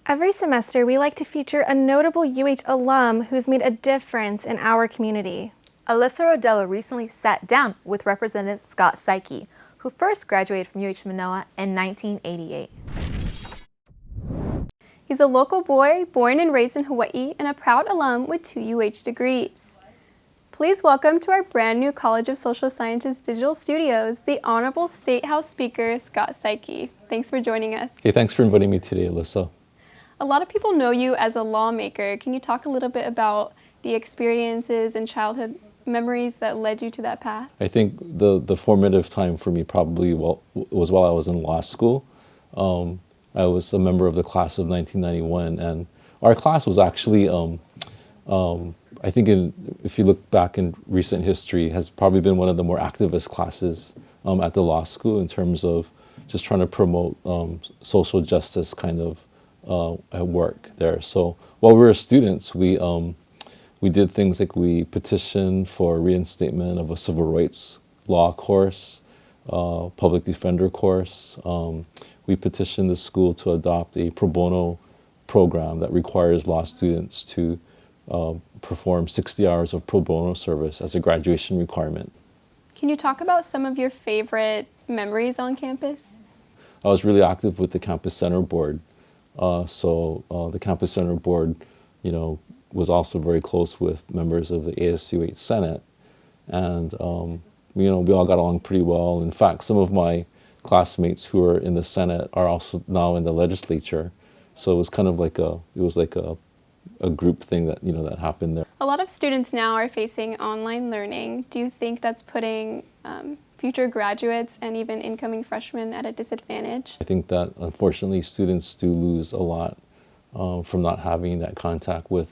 Every semester, we like to feature a notable UH alum who's made a difference in our community. Alyssa Rodello recently sat down with Representative Scott Saiki, who first graduated from UH Manoa in 1988. He's a local boy, born and raised in Hawaii, and a proud alum with 2 UH degrees. Please welcome to our brand new College of Social Sciences Digital Studios, the Honorable State House Speaker Scott Saiki. Thanks for joining us. Hey, thanks for inviting me today, Alyssa. A lot of people know you as a lawmaker. Can you talk a little bit about the experiences and childhood memories that led you to that path? I think the formative time for me probably was while I was in law school. I was a member of the class of 1991, and our class was actually, I think if you look back in recent history, has probably been one of the more activist classes at the law school in terms of just trying to promote social justice kind of at work there. So while we were students, we did things like we petitioned for reinstatement of a civil rights law course, public defender course. We petitioned the school to adopt a pro bono program that requires law students to perform 60 hours of pro bono service as a graduation requirement. Can you talk about some of your favorite memories on campus? I was really active with the Campus Center Board. The Campus Center Board, was also very close with members of the ASUH Senate. And, we all got along pretty well. In fact, some of my classmates who are in the Senate are also now in the legislature. So it was kind of like a group thing that, that happened there. A lot of students now are facing online learning. Do you think that's putting future graduates and even incoming freshmen at a disadvantage? I think that unfortunately students do lose a lot from not having that contact with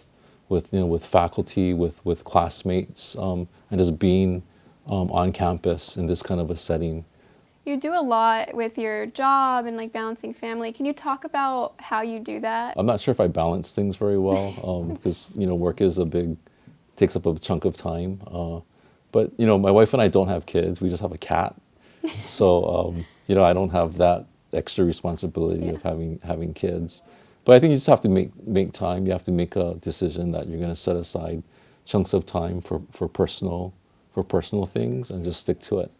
faculty, with classmates, and just being on campus in this kind of a setting. You do a lot with your job and balancing family. Can you talk about how you do that? I'm not sure if I balance things very well because work takes up a chunk of time. But my wife and I don't have kids. We just have a cat. So I don't have that extra responsibility of having kids. But I think you just have to make time. You have to make a decision that you're going to set aside chunks of time for personal things and just stick to it.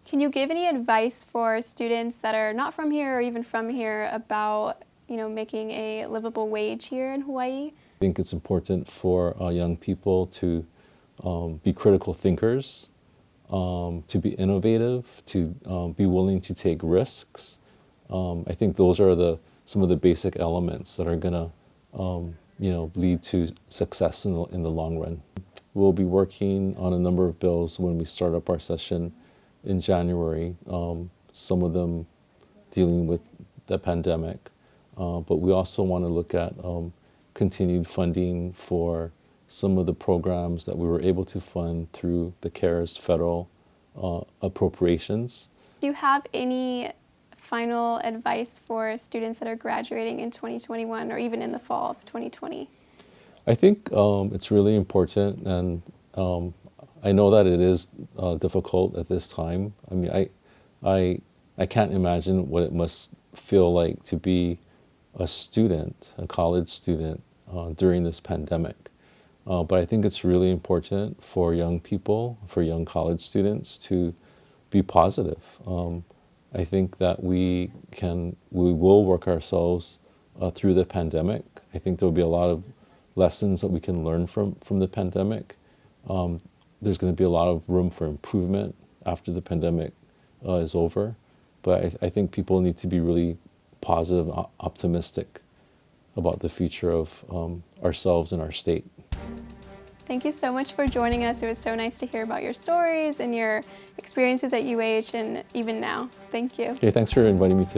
Can you give any advice for students that are not from here or even from here about making a livable wage here in Hawaii? I think it's important for young people to be critical thinkers, to be innovative, to be willing to take risks. I think those are some of the basic elements that are going to lead to success in the long run. We'll be working on a number of bills when we start up our session in January, some of them dealing with the pandemic, but we also want to look at continued funding for some of the programs that we were able to fund through the CARES federal appropriations. Do you have any final advice for students that are graduating in 2021 or even in the fall of 2020? I think it's really important, and I know that it is difficult at this time. I mean, I can't imagine what it must feel like to be a student, a college student, during this pandemic. But I think it's really important for young people, for young college students, to be positive. I think that we will work ourselves through the pandemic. I think there'll be a lot of lessons that we can learn from the pandemic. There's going to be a lot of room for improvement after the pandemic is over. But I think people need to be really positive, optimistic about the future of ourselves and our state. Thank you so much for joining us. It was so nice to hear about your stories and your experiences at UH and even now. Thank you. Okay, thanks for inviting me today.